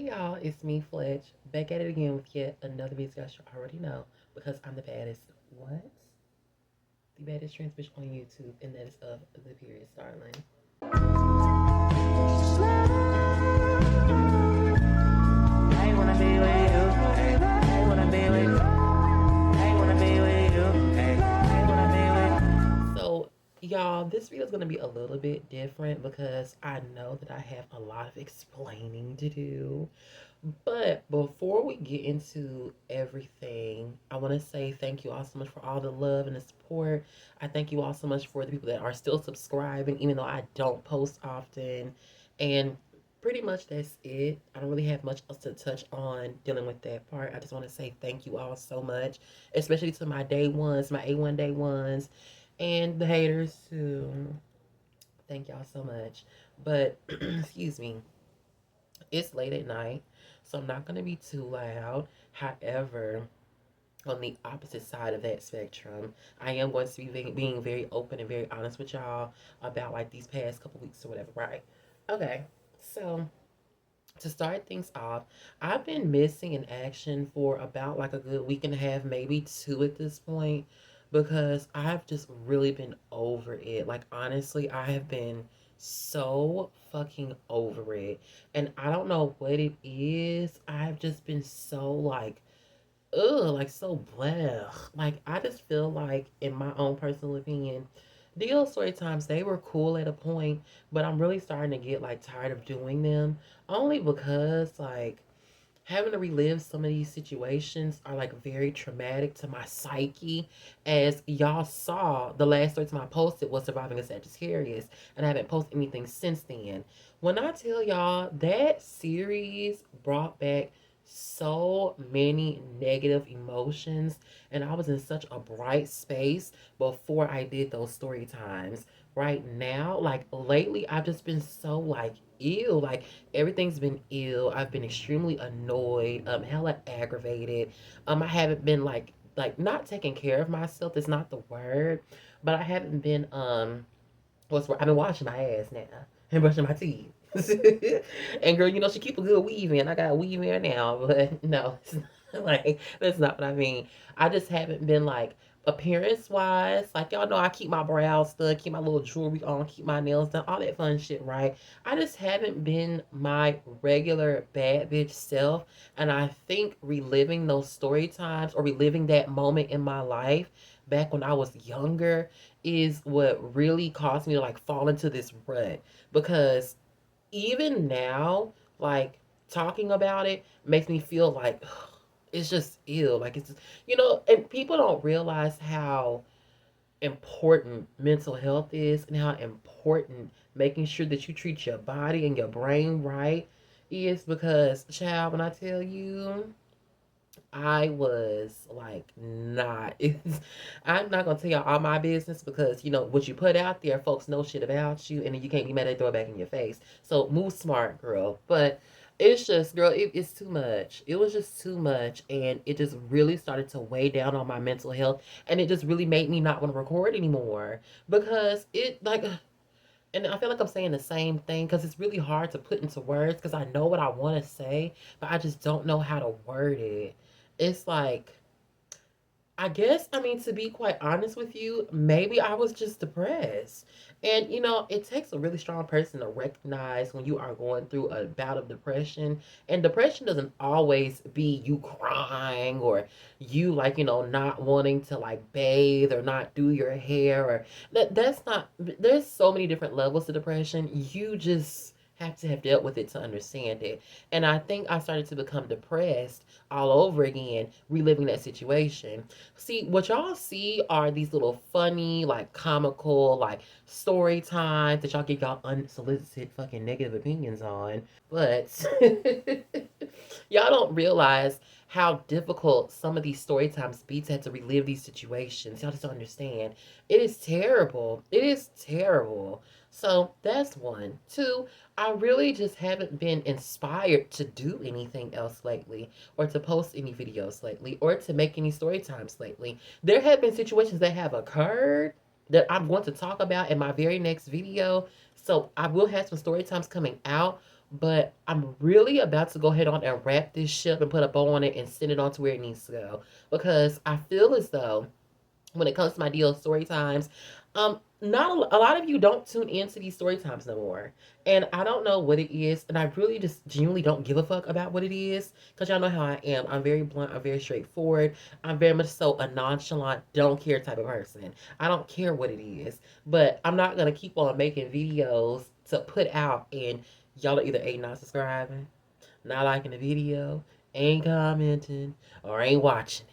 Hey y'all, it's me, Fletch, back at it again with yet another video you already know because I'm the baddest. What? The baddest transmission on YouTube, and that is of the period starling. I wanna be with you. I wanna be with you. I wanna be with you. I wanna be with you. So, y'all, this video is gonna be a little bit different because I know that I have a lot of explaining to do. But before we get into everything, I want to say thank you all so much for all the love and the support. I thank you all so much for the people that are still subscribing, even though I don't post often. And pretty much that's it. I don't really have much else to touch on dealing with that part. I just want to say thank you all so much, especially to my day ones, my A1 day ones, and the haters too. Thank y'all so much. But excuse me, it's late at night, so I'm not going to be too loud. However, on the opposite side of that spectrum, I am going to be being very open and very honest with y'all about like these past couple weeks or whatever, right? Okay, so to start things off, I've been missing in action for about like a good week and a half, maybe two at this point, because I've just really been over it. Like, honestly, I have been so fucking over it. And I don't know what it is. I've just been so like, ugh, like so blah. Like, I just feel like, in my own personal opinion, deal story times, they were cool at a point, but I'm really starting to get like tired of doing them only because like having to relive some of these situations are like very traumatic to my psyche. As y'all saw, the last story time I posted was surviving a Sagittarius, and I haven't posted anything since then. When I tell y'all that series brought back so many negative emotions, and I was in such a bright space before I did those story times. Right now, like lately, I've just been so like ew, like everything's been ill. I've been extremely annoyed, hella aggravated. I haven't been like not taking care of myself. That's not the word, but I haven't been I've been washing my ass now and brushing my teeth. And girl, she keep a good weave in. I got a weave in now, but no, it's not, like that's not what I mean. I just haven't been like appearance wise. Like y'all know, I keep my brows done, keep my little jewelry on, keep my nails done, all that fun shit, right? I just haven't been my regular bad bitch self, and I think reliving those story times or reliving that moment in my life back when I was younger is what really caused me to like fall into this rut, because even now, like talking about it makes me feel like it's just ill. Like it's and people don't realize how important mental health is and how important making sure that you treat your body and your brain right is, because child, when I tell you I was like, not. It's, I'm not gonna tell y'all all my business because what you put out there, folks know shit about you, and then you can't be mad at throw it back in your face. So move smart, girl. But it's just, girl, it's too much. It was just too much, and it just really started to weigh down on my mental health, and it just really made me not want to record anymore because it like. And I feel like I'm saying the same thing because it's really hard to put into words because I know what I want to say, but I just don't know how to word it. It's like, I guess, I mean, to be quite honest with you, maybe I was just depressed. And, it takes a really strong person to recognize when you are going through a bout of depression. And depression doesn't always be you crying or you, like, not wanting to, like, bathe or not do your hair. Or that's not, there's so many different levels to depression. You just have to have dealt with it to understand it. And I think I started to become depressed all over again, reliving that situation. See, what y'all see are these little funny, like comical, like story times that y'all get y'all unsolicited fucking negative opinions on. But y'all don't realize how difficult some of these story times be to have to relive these situations. Y'all just don't understand. It is terrible. It is terrible. So that's one. Two, I really just haven't been inspired to do anything else lately, or to post any videos lately, or to make any story times lately. There have been situations that have occurred that I'm going to talk about in my very next video. So I will have some story times coming out. But I'm really about to go ahead on and wrap this ship and put a bow on it and send it on to where it needs to go. Because I feel as though when it comes to my deal story times, not a lot of you don't tune into these story times no more, and I don't know what it is, and I really just genuinely don't give a fuck about what it is, because y'all know how I am. I'm very blunt. I'm very straightforward. I'm very much so a nonchalant, don't care type of person. I don't care what it is, but I'm not gonna keep on making videos to put out, and y'all are either a not subscribing, not liking the video, ain't commenting, or ain't watching it.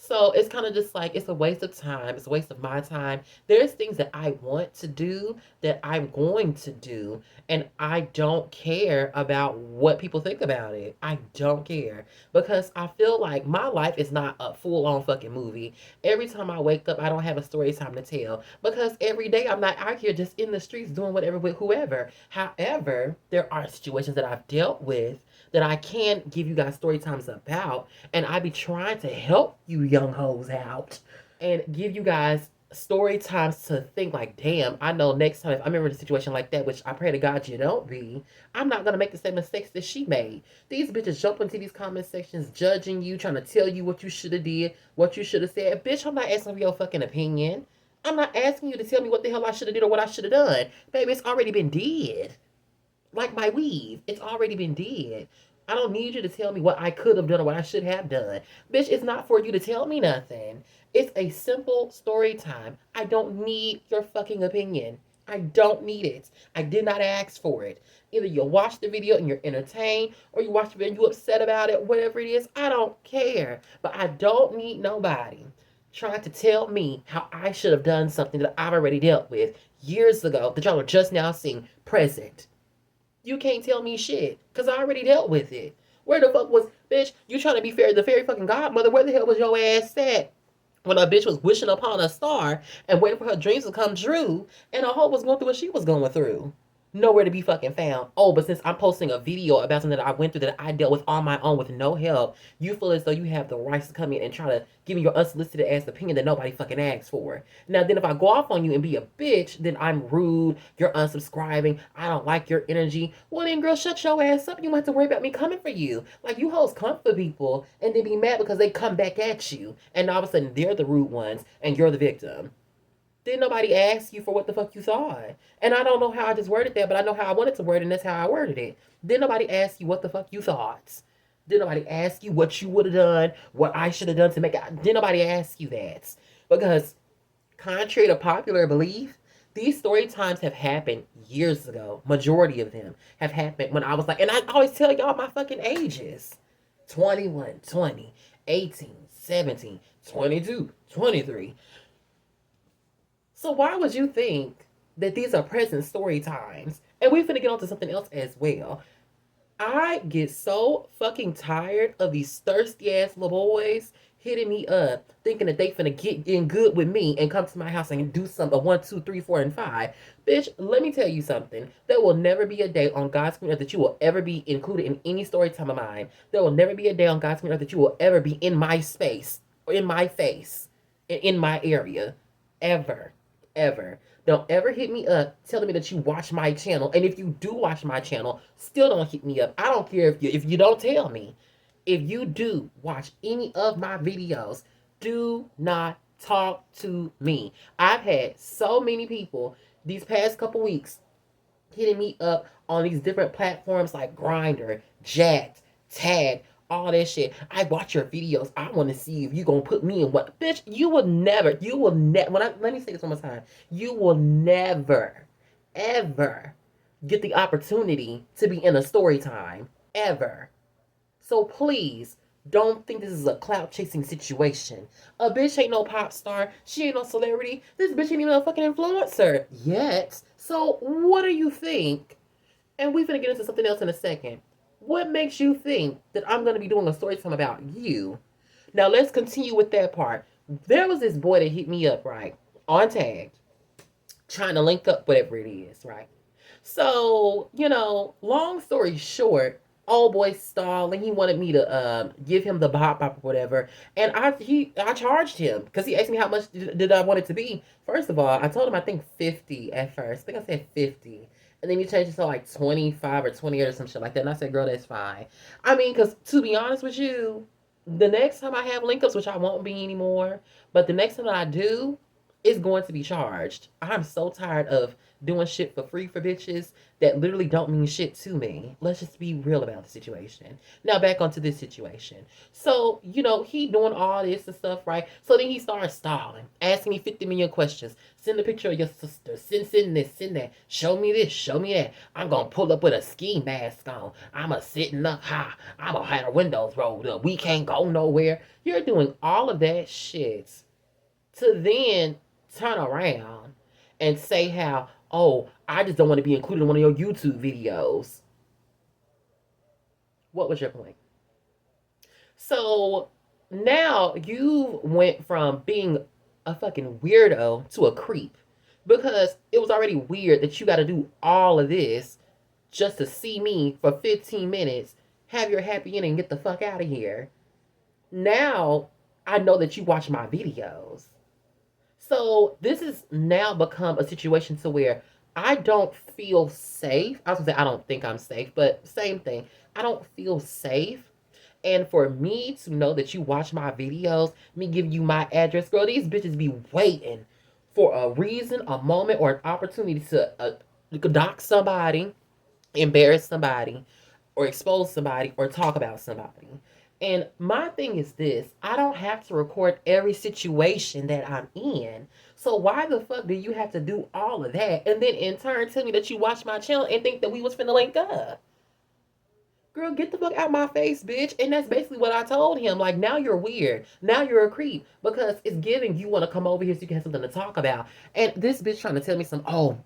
So it's kind of just like it's a waste of time. It's a waste of my time. There's things that I want to do that I'm going to do, and I don't care about what people think about it. I don't care because I feel like my life is not a full on fucking movie. Every time I wake up, I don't have a story time to tell because every day I'm not out here just in the streets doing whatever with whoever. However, there are situations that I've dealt with that I can give you guys story times about, and I be trying to help you young hoes out and give you guys story times to think like, damn, I know next time if I'm in a situation like that, which I pray to God you don't be, I'm not gonna make the same mistakes that she made. These bitches jump into these comment sections, judging you, trying to tell you what you should have did, what you should have said. Bitch, I'm not asking for your fucking opinion. I'm not asking you to tell me what the hell I should have did or what I should have done. Baby, it's already been did. Like my weave, it's already been did. I don't need you to tell me what I could have done or what I should have done. Bitch, it's not for you to tell me nothing. It's a simple story time. I don't need your fucking opinion. I don't need it. I did not ask for it. Either you watch the video and you're entertained, or you watch the video and you upset about it, whatever it is. I don't care. But I don't need nobody trying to tell me how I should have done something that I've already dealt with years ago that y'all are just now seeing present. You can't tell me shit because I already dealt with it. Where the fuck was, bitch? You trying to be fair, the fairy fucking godmother? Where the hell was your ass at when a bitch was wishing upon a star and waiting for her dreams to come true, and a hoe was going through what she was going through? Nowhere to be fucking found. Oh, but since I'm posting a video about something that I went through that I dealt with on my own with no help, you feel as though you have the rights to come in and try to give me your unsolicited ass opinion that nobody fucking asked for. Now, then if I go off on you and be a bitch, then I'm rude, you're unsubscribing, I don't like your energy. Well then, girl, shut your ass up. You don't have to worry about me coming for you. Like, you hoes come for people and then be mad because they come back at you. And all of a sudden, they're the rude ones and you're the victim. Didn't nobody ask you for what the fuck you thought? And I don't know how I just worded that, but I know how I wanted to word it, and that's how I worded it. Didn't nobody ask you what the fuck you thought? Didn't nobody ask you what you would have done, what I should have done to make it? Didn't nobody ask you that? Because, contrary to popular belief, these story times have happened years ago. Majority of them have happened when I was like, and I always tell y'all my fucking ages: 21, 20, 18, 17, 22, 23. So why would you think that these are present story times? And we finna get on to something else as well. I get so fucking tired of these thirsty ass little boys hitting me up, thinking that they finna get in good with me and come to my house and do some a one, two, three, four, and five. Bitch, let me tell you something. There will never be a day on God's green earth that you will ever be included in any story time of mine. There will never be a day on God's green earth that you will ever be in my space or in my face, in my area, ever, ever. Don't ever hit me up telling me that you watch my channel. And if you do watch my channel, still don't hit me up. I don't care if you don't tell me. If you do watch any of my videos, do not talk to me. I've had so many people these past couple weeks hitting me up on these different platforms like Grinder, Jacked, Tag, all that shit. I watch your videos. I want to see if you gonna put me in what. Bitch, you will never, let me say this one more time. You will never, ever get the opportunity to be in a story time. Ever. So please, don't think this is a clout chasing situation. A bitch ain't no pop star. She ain't no celebrity. This bitch ain't even a fucking influencer yet. So what do you think? And we finna get into something else in a second. What makes you think that I'm gonna be doing a story time about you? Now let's continue with that part. There was this boy that hit me up, right? On tag, trying to link up whatever it is, right? So, long story short, old boy stalling. He wanted me to give him the bop or whatever, and I charged him because he asked me how much did I want it to be. First of all, I told him I think 50 at first. I think I said 50, And then you change it to like 25 or 28 or some shit like that. And I said, girl, that's fine. I mean, because to be honest with you, the next time I have link ups, which I won't be anymore, but the next time that I do, it's going to be charged. I'm so tired of doing shit for free for bitches that literally don't mean shit to me. Let's just be real about the situation. Now back onto this situation. So, he doing all this and stuff, right? So then he starts stalling, asking me 50 million questions. Send a picture of your sister. Send this, send that. Show me this, show me that. I'm gonna pull up with a ski mask on. I'm a sitting up high. I'm gonna have the windows rolled up. We can't go nowhere. You're doing all of that shit to then turn around and say how, oh, I just don't want to be included in one of your YouTube videos. What was your point? So now you went from being a fucking weirdo to a creep because it was already weird that you got to do all of this just to see me for 15 minutes, have your happy ending, and get the fuck out of here. Now I know that you watch my videos. So this has now become a situation to where I don't feel safe. I was gonna say I don't think I'm safe, but same thing. I don't feel safe. And for me to know that you watch my videos, me give you my address, girl, these bitches be waiting for a reason, a moment, or an opportunity to dock somebody, embarrass somebody, or expose somebody, or talk about somebody. And my thing is this, I don't have to record every situation that I'm in. So why the fuck do you have to do all of that? And then in turn tell me that you watch my channel and think that we was finna link up? Girl, get the fuck out my face, bitch. And that's basically what I told him. Like, now you're weird. Now you're a creep. Because it's giving you want to come over here so you can have something to talk about. And this bitch trying to tell me some, oh,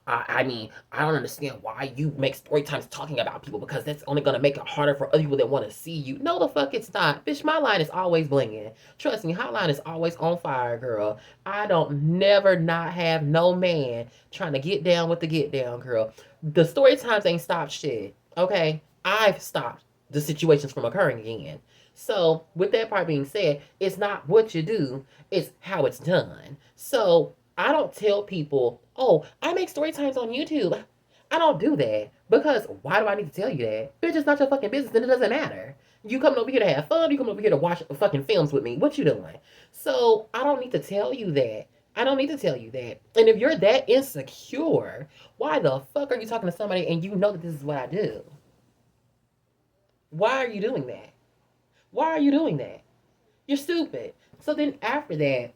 I mean, I don't understand why you make story times talking about people because that's only going to make it harder for other people that want to see you. No, the fuck it's not. Bitch, my line is always blinging. Trust me, hotline is always on fire, girl. I don't never not have no man trying to get down with the get down, girl. The story times ain't stopped shit. Okay, I've stopped the situations from occurring again. So, with that part being said, it's not what you do, it's how it's done. So, I don't tell people, oh, I make story times on YouTube. I don't do that because why do I need to tell you that? Bitch, it's not your fucking business and it doesn't matter. You coming over here to have fun, you coming over here to watch fucking films with me. What you doing? So, I don't need to tell you that. I don't need to tell you that. And if you're that insecure, why the fuck are you talking to somebody and you know that this is what I do? Why are you doing that? Why are you doing that? You're stupid. So then after that,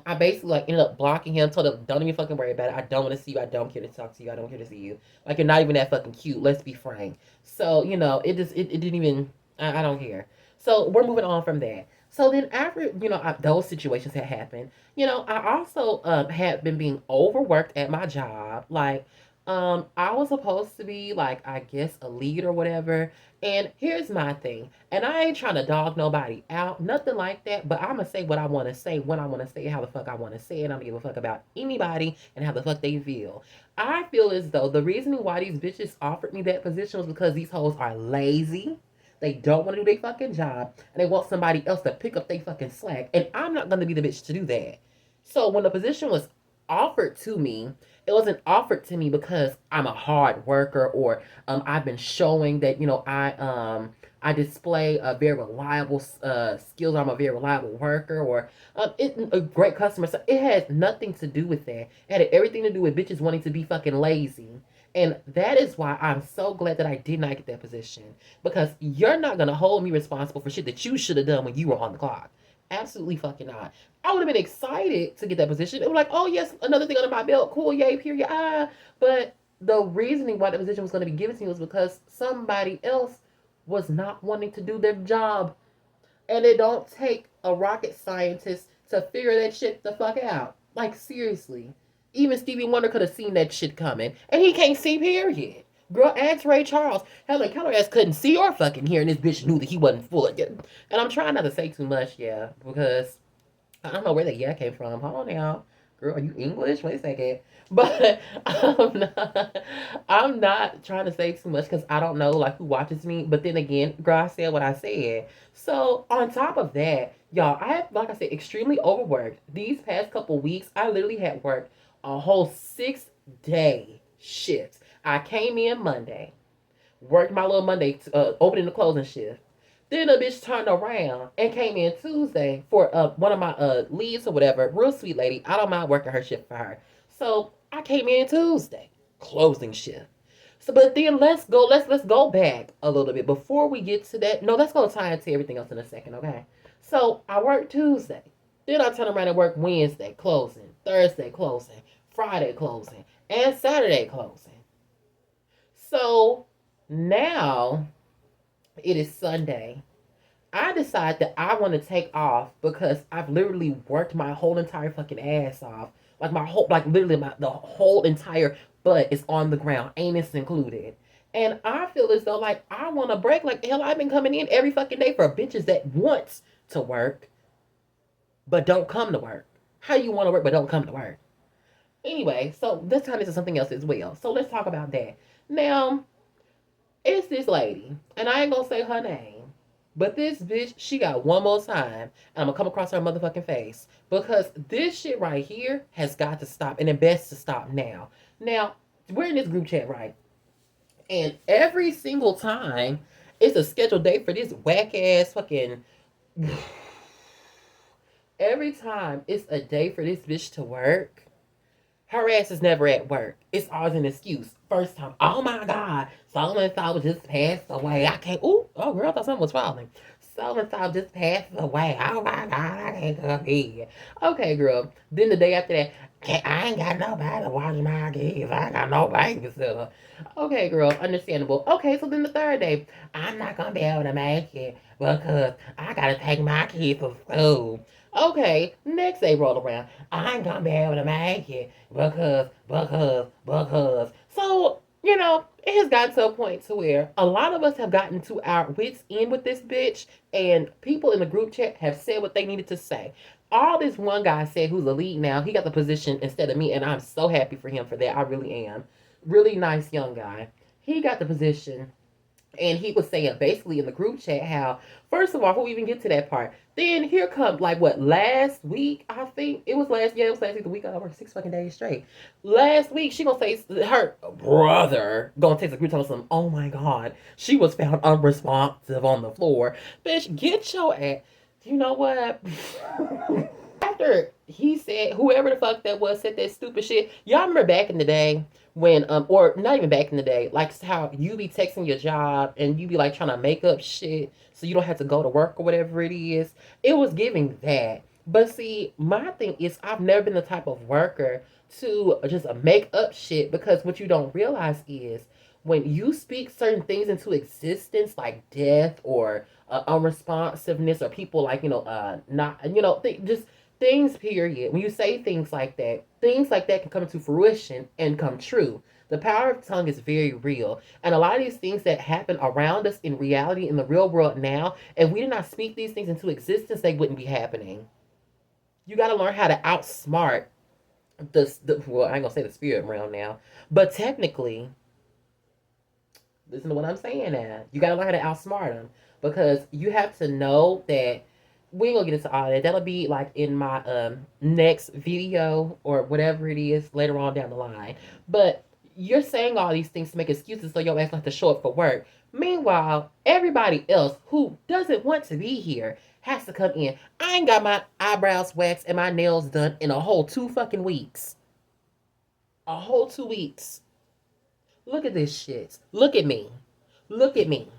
I basically like ended up blocking him, told him, don't even fucking worry about it. I don't want to see you. I don't care to talk to you. I don't care to see you. Like you're not even that fucking cute. Let's be frank. So, it didn't even I don't care. So we're moving on from that. So then after, those situations had happened, I also had been being overworked at my job. Like, I was supposed to be like, I guess, a lead or whatever. And here's my thing. And I ain't trying to dog nobody out, nothing like that. But I'm going to say what I want to say when I want to say it, how the fuck I want to say it. I don't give a fuck about anybody and how the fuck they feel. I feel as though the reasoning why these bitches offered me that position was because these hoes are lazy. They don't want to do their fucking job. And they want somebody else to pick up their fucking slack. And I'm not going to be the bitch to do that. So when the position was offered to me, it wasn't offered to me because I'm a hard worker or I've been showing that I display a very reliable skills. I'm a very reliable worker or a great customer. So it has nothing to do with that. It had everything to do with bitches wanting to be fucking lazy. And that is why I'm so glad that I did not get that position because you're not gonna hold me responsible for shit that you should have done when you were on the clock. Absolutely fucking not. I would have been excited to get that position. It was like, oh yes, another thing under my belt. Cool, yay, period. But the reasoning why the position was going to be given to me was because somebody else was not wanting to do their job. And it don't take a rocket scientist to figure that shit the fuck out. Like seriously. Even Stevie Wonder could have seen that shit coming. And he can't see, period. Girl, ask Ray Charles. Helen Keller ass couldn't see or fucking hear, and this bitch knew that he wasn't full of it. And I'm trying not to say too much, yeah, because I don't know where the yeah came from. Hold on now. Girl, are you English? Wait a second. But I'm not trying to say too much because I don't know like who watches me. But then again, girl, I said what I said. So on top of that, y'all, I have, like I said, extremely overworked. These past couple weeks, I literally had worked a whole day shifts. I came in Monday, worked my little Monday opening the closing shift. Then the bitch turned around and came in Tuesday for one of my leads or whatever. Real sweet lady. I don't mind working her shift for her. So I came in Tuesday, closing shift. So, but then let's go back a little bit before we get to that. No, let's go tie into everything else in a second, okay? So I worked Tuesday. Then I turn around and work Wednesday, closing, Thursday, closing, Friday, closing, and Saturday, closing. So now it is Sunday. I decide that I want to take off because I've literally worked my whole entire fucking ass off. Like my whole, like literally the whole entire butt is on the ground, anus included. And I feel as though like I want to break. Like hell, I've been coming in every fucking day for bitches that wants to work but don't come to work. How you want to work but don't come to work? Anyway, so this time is something else as well. So let's talk about that. Now, it's this lady, and I ain't gonna say her name, but this bitch, she got one more time, and I'm gonna come across her motherfucking face because this shit right here has got to stop, and it best to stop now. Now, we're in this group chat, right? And every single time, it's a scheduled date for this whack ass fucking. Every time it's a day for this bitch to work, her ass is never at work. It's always an excuse. First time, oh my God, so and so just passed away. I can't. Ooh, oh girl, I thought something was falling. So and so just passed away. Oh my God, I can't come here. Okay, girl. Then the day after that, I ain't got nobody to watch my kids. I ain't got no babysitter. Okay, girl, understandable. Okay, so then the third day, I'm not gonna be able to make it because I gotta take my kids to school. Okay, next day roll around. I ain't gonna be able to make it because. So, it has gotten to a point to where a lot of us have gotten to our wits end with this bitch, and people in the group chat have said what they needed to say. All this one guy said, who's a lead now, he got the position instead of me, and I'm so happy for him for that. I really am. Really nice young guy. He got the position, and he was saying basically in the group chat how, first of all, who even get to that part? Then here comes like what, last week? I think it was last week, the week I worked 6 fucking days straight. Last week she gonna say her brother gonna take the group tell some, oh my God, she was found unresponsive on the floor. Bitch, get your ass. You know what? After he said, whoever the fuck that was said that stupid shit, y'all remember back in the day when or not even back in the day, like how you be texting your job and you be like trying to make up shit so you don't have to go to work or whatever it is. It was giving that. But see, my thing is I've never been the type of worker to just make up shit, because what you don't realize is when you speak certain things into existence, like death or unresponsiveness, or people like not just things, period. When you say things like that can come into fruition and come true. The power of tongue is very real, and a lot of these things that happen around us in reality, in the real world now, if we did not speak these things into existence, they wouldn't be happening. You got to learn how to outsmart well, I ain't gonna say the spirit realm now, but technically, listen to what I'm saying now. You gotta learn how to outsmart them, because you have to know that we ain't gonna get into all that. That'll be like in my next video or whatever it is later on down the line. But you're saying all these things to make excuses so your ass don't have to show up for work. Meanwhile, everybody else who doesn't want to be here has to come in. I ain't got my eyebrows waxed and my nails done in a whole 2 fucking weeks. A whole 2 weeks. Look at this shit. Look at me. Look at me.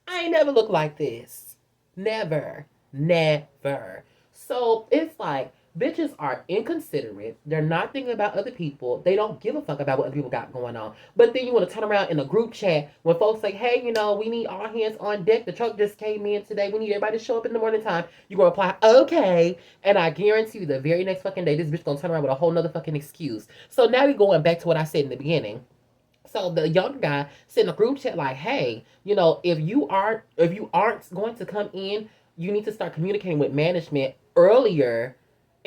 I ain't never looked like this. Never. Never. So it's like bitches are inconsiderate. They're not thinking about other people. They don't give a fuck about what other people got going on. But then you want to turn around in a group chat when folks say, hey, we need all hands on deck. The truck just came in today. We need everybody to show up in the morning time. You're going to reply, okay. And I guarantee you the very next fucking day, this bitch going to turn around with a whole nother fucking excuse. So now we're going back to what I said in the beginning. So the younger guy sent a group chat like, hey, if you aren't going to come in, you need to start communicating with management earlier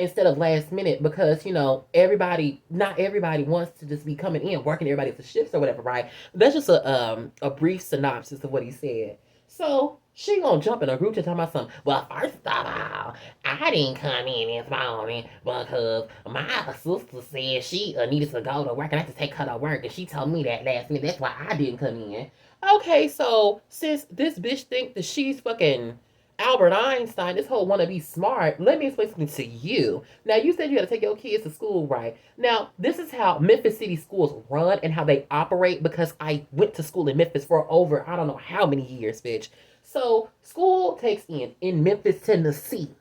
instead of last minute, because everybody, not everybody wants to just be coming in working everybody at the shifts or whatever, right? That's just a brief synopsis of what he said. So she gonna jump in a group to talk about something. Well, first of all, I didn't come in this morning because my sister said she needed to go to work and I had to take her to work, and she told me that last minute. That's why I didn't come in. Okay, so since this bitch think that she's fucking Albert Einstein, this whole wanna be smart, let me explain something to you. Now, you said you had to take your kids to school, right? Now, this is how Memphis City schools run and how they operate because I went to school in Memphis for over, I don't know how many years, bitch. So, school takes in Memphis, Tennessee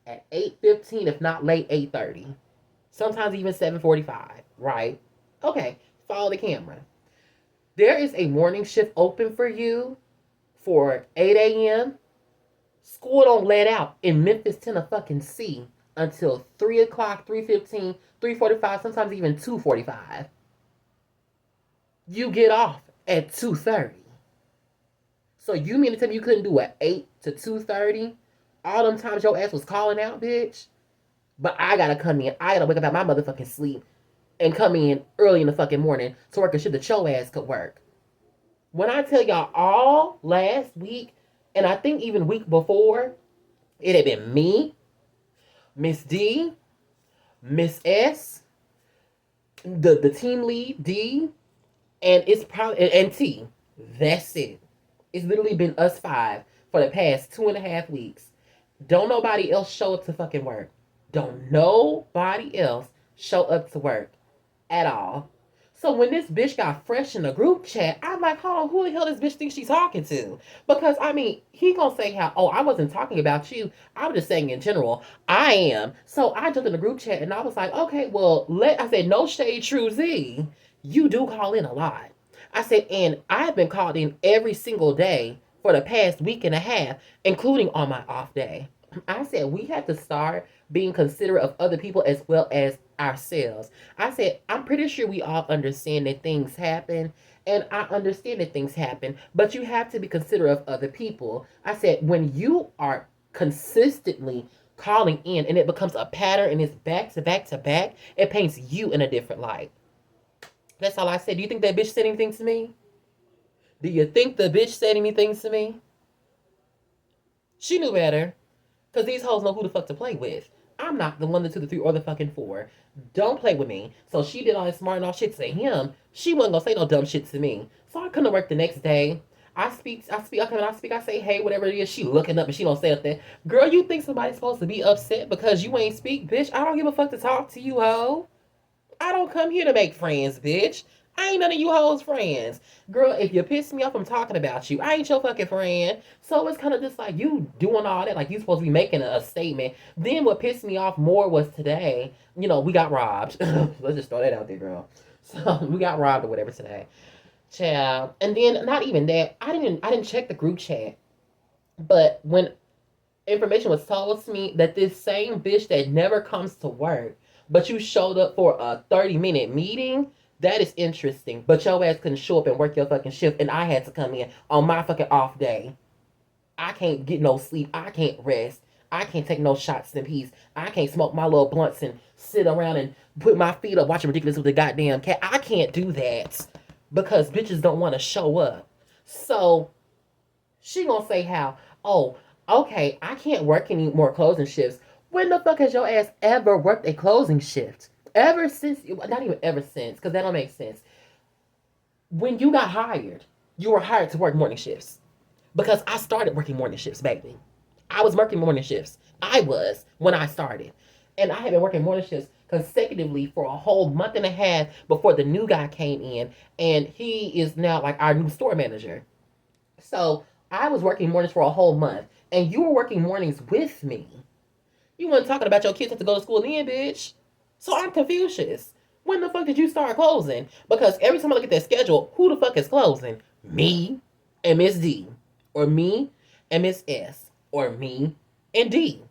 at 8:15, if not late 8:30. Sometimes even 7:45, right? Okay, follow the camera. There is a morning shift open for you for 8 a.m. School don't let out in Memphis, Tennessee until 3 o'clock, 3:15, 3:45, sometimes even 2:45. You get off at 2:30. So you mean to tell me you couldn't do an 8 to 2:30? All them times your ass was calling out, bitch? But I gotta come in. I gotta wake up out my motherfucking sleep and come in early in the fucking morning to work a shit that your ass could work. When I tell y'all all last week, and I think even week before, it had been me, Miss D, Miss S, the team lead D, and it's probably and T. That's it. It's literally been us five for the past 2.5 weeks. Don't nobody else show up to fucking work. Don't nobody else show up to work at all. So when this bitch got fresh in the group chat, I'm like, hold on, who the hell this bitch thinks she's talking to? Because I mean, he gonna say how, oh, I wasn't talking about you. I was just saying in general, I am. So I jumped in the group chat and I was like, okay, well, I said, no shade, True Z. You do call in a lot. I said, and I've been called in every single day for the past week and a half, including on my off day. I said, we have to start being considerate of other people as well as ourselves. I said, I'm pretty sure we all understand that things happen, and I understand that things happen, but you have to be considerate of other people. I said, when you are consistently calling in and it becomes a pattern and it's back to back to back, it paints you in a different light. That's all I said. Do you think that bitch said anything to me? Do you think the bitch said anything to me? She knew better. Because these hoes know who the fuck to play with. I'm not the one, the two, the three, or the fucking four. Don't play with me. So she did all this smart and all shit to him. She wasn't gonna say no dumb shit to me. So I couldn't work the next day. I say, hey, whatever it is. She looking up and she don't say nothing. Girl, you think somebody's supposed to be upset because you ain't speak, bitch? I don't give a fuck to talk to you, hoe. I don't come here to make friends, bitch. I ain't none of you hoes friends. Girl, if you piss me off, I'm talking about you. I ain't your fucking friend. So it's kind of just like you doing all that, like you supposed to be making a statement. Then what pissed me off more was today, we got robbed. Let's just throw that out there, girl. So we got robbed or whatever today. Child. And then not even that, I didn't check the group chat. But when information was told to me that this same bitch that never comes to work, but you showed up for a 30-minute meeting, that is interesting. But your ass couldn't show up and work your fucking shift, and I had to come in on my fucking off day. I can't get no sleep. I can't rest. I can't take no shots in peace. I can't smoke my little blunts and sit around and put my feet up watching Ridiculous with the goddamn cat. I can't do that because bitches don't want to show up. So she gonna say how, oh, okay, I can't work any more closing shifts. When the fuck has your ass ever worked a closing shift? Ever since, not even ever since, because that don't make sense. When you got hired, you were hired to work morning shifts. Because I started working morning shifts, baby. I was working morning shifts. I was when I started. And I had been working morning shifts consecutively for a whole month and a half before the new guy came in. And he is now like our new store manager. So I was working mornings for a whole month. And you were working mornings with me. You weren't talking about your kids have to go to school then, bitch. So I'm Confucius. When the fuck did you start closing? Because every time I look at that schedule, who the fuck is closing? Me and Miss D. Or me and Miss S. Or me and D.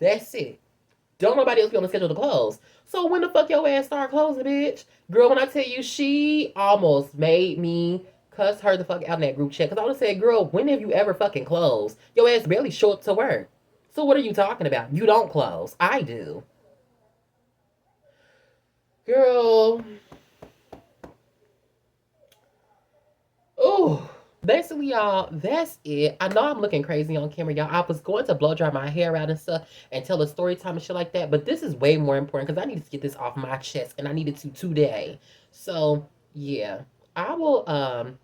That's it. Don't nobody else be on the schedule to close. So when the fuck your ass start closing, bitch? Girl, when I tell you, she almost made me cuss her the fuck out in that group chat. Because I would have said, girl, when have you ever fucking closed? Your ass barely show up to work. So what are you talking about? You don't close. I do. Girl. Ooh. Basically, y'all, that's it. I know I'm looking crazy on camera, y'all. I was going to blow dry my hair out and stuff and tell a story time and shit like that, but this is way more important because I need to get this off my chest and I needed to today. So yeah, I will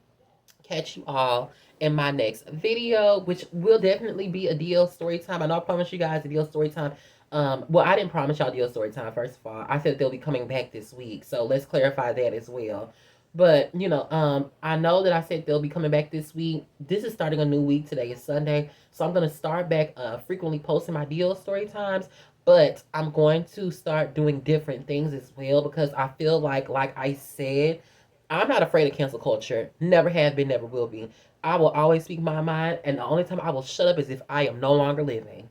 catch you all in my next video, which will definitely be a deal story time. I know I promised you guys a deal story time. Well, I didn't promise y'all deal story time. First of all, I said they'll be coming back this week, so let's clarify that as well. But I know that I said they'll be coming back this week. This is starting a new week. Today is Sunday, so I'm gonna start back frequently posting my deal story times. But I'm going to start doing different things as well because I feel like I said, I'm not afraid of cancel culture. Never have been, never will be. I will always speak my mind, and the only time I will shut up is if I am no longer living.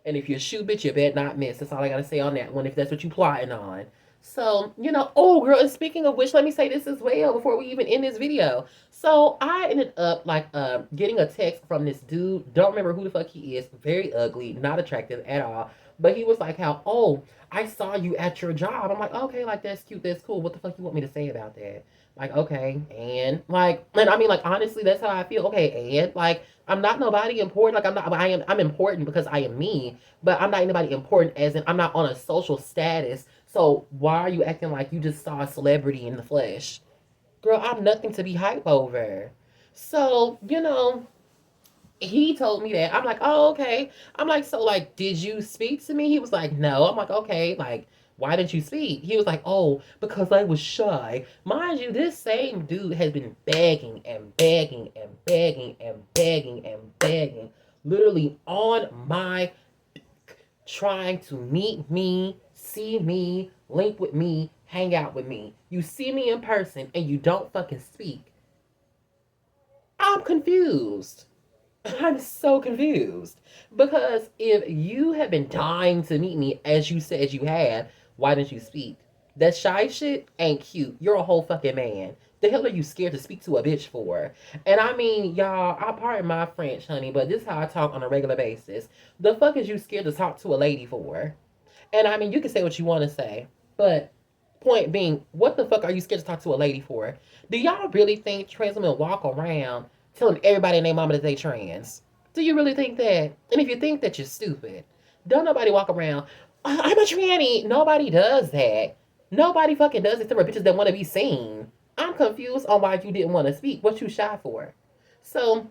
And if you're a shoe bitch, you bet not miss. That's all I gotta say on that one, if that's what you plotting on. So, oh girl, and speaking of which, let me say this as well before we even end this video. So I ended up getting a text from this dude. Don't remember who the fuck he is. Very ugly, not attractive at all. But he was like, how, oh, I saw you at your job. I'm like, okay, like that's cute, that's cool. What the fuck you want me to say about that? Like, okay, and I mean, like, honestly, that's how I feel. Okay, and like, I'm not nobody important. Like, I'm important because I am me, but I'm not anybody important as in I'm not on a social status. So why are you acting like you just saw a celebrity in the flesh? Girl, I'm nothing to be hype over. So, he told me that. I'm like, oh, okay. I'm like, so like, did you speak to me? He was like, no. I'm like, okay, like, why didn't you speak? He was like, oh, because I was shy. Mind you, this same dude has been begging and begging and begging and begging and begging, literally on my, trying to meet me, see me, link with me, hang out with me. You see me in person and you don't fucking speak. I'm confused. I'm so confused. Because if you have been dying to meet me as you said you had, why didn't you speak? That shy shit ain't cute. You're a whole fucking man. The hell are you scared to speak to a bitch for? And I mean, y'all, I pardon my French, honey, but this is how I talk on a regular basis. The fuck is you scared to talk to a lady for? And I mean, you can say what you want to say, but point being, what the fuck are you scared to talk to a lady for? Do y'all really think trans women walk around telling everybody in their mama that they trans? Do you really think that? And if you think that, you're stupid. Don't nobody walk around, I'm a tranny. Nobody does that. Nobody fucking does it except for bitches that want to be seen. I'm confused on why you didn't want to speak. What you shy for? So,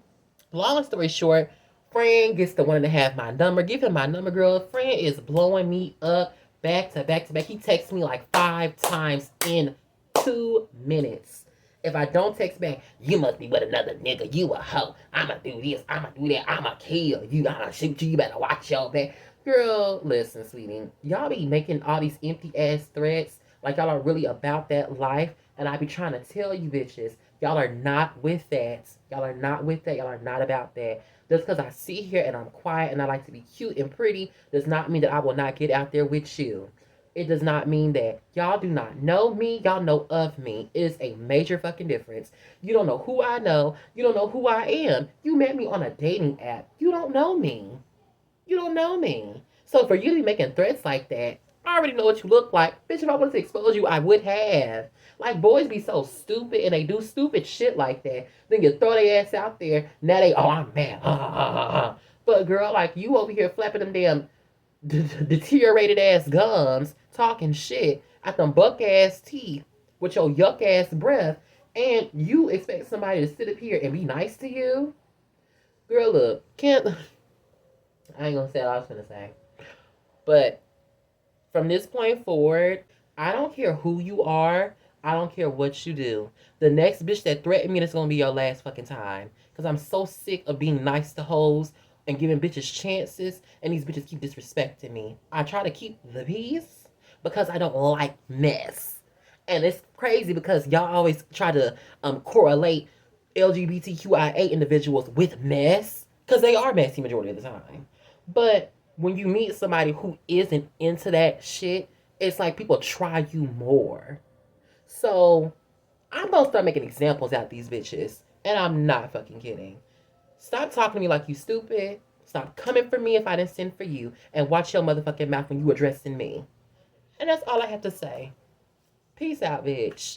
long story short, friend gets the one to have my number. Give him my number, girl. Friend is blowing me up back to back to back. He texts me like 5 times in 2 minutes. If I don't text back, you must be with another nigga. You a hoe. I'ma do this. I'ma do that. I'ma kill you. I'ma shoot you. You better watch your back. Girl, listen, sweetie. Y'all be making all these empty ass threats like y'all are really about that life. And I be trying to tell you bitches, y'all are not with that. Y'all are not with that. Y'all are not about that. Just because I sit here and I'm quiet and I like to be cute and pretty does not mean that I will not get out there with you. It does not mean that. Y'all do not know me. Y'all know of me. It is a major fucking difference. You don't know who I know. You don't know who I am. You met me on a dating app. You don't know me. You don't know me. So for you to be making threats like that, I already know what you look like. Bitch, if I wanted to expose you, I would have. Like, boys be so stupid and they do stupid shit like that. Then you throw their ass out there. Now they, oh, I'm mad. But girl, like, you over here flapping them damn deteriorated ass gums, talking shit at them buck ass teeth with your yuck ass breath, and you expect somebody to sit up here and be nice to you? Girl, look, can't. I ain't gonna say what I was gonna say. But from this point forward, I don't care who you are. I don't care what you do. The next bitch that threatened me, that's gonna be your last fucking time. Cause I'm so sick of being nice to hoes and giving bitches chances, and these bitches keep disrespecting me. I try to keep the peace because I don't like mess. And it's crazy because y'all always try to correlate LGBTQIA individuals with mess, because they are messy majority of the time. But when you meet somebody who isn't into that shit, it's like people try you more. So I'm gonna start making examples out these bitches. And I'm not fucking kidding. Stop talking to me like you stupid. Stop coming for me if I didn't send for you. And watch your motherfucking mouth when you addressing me. And that's all I have to say. Peace out, bitch.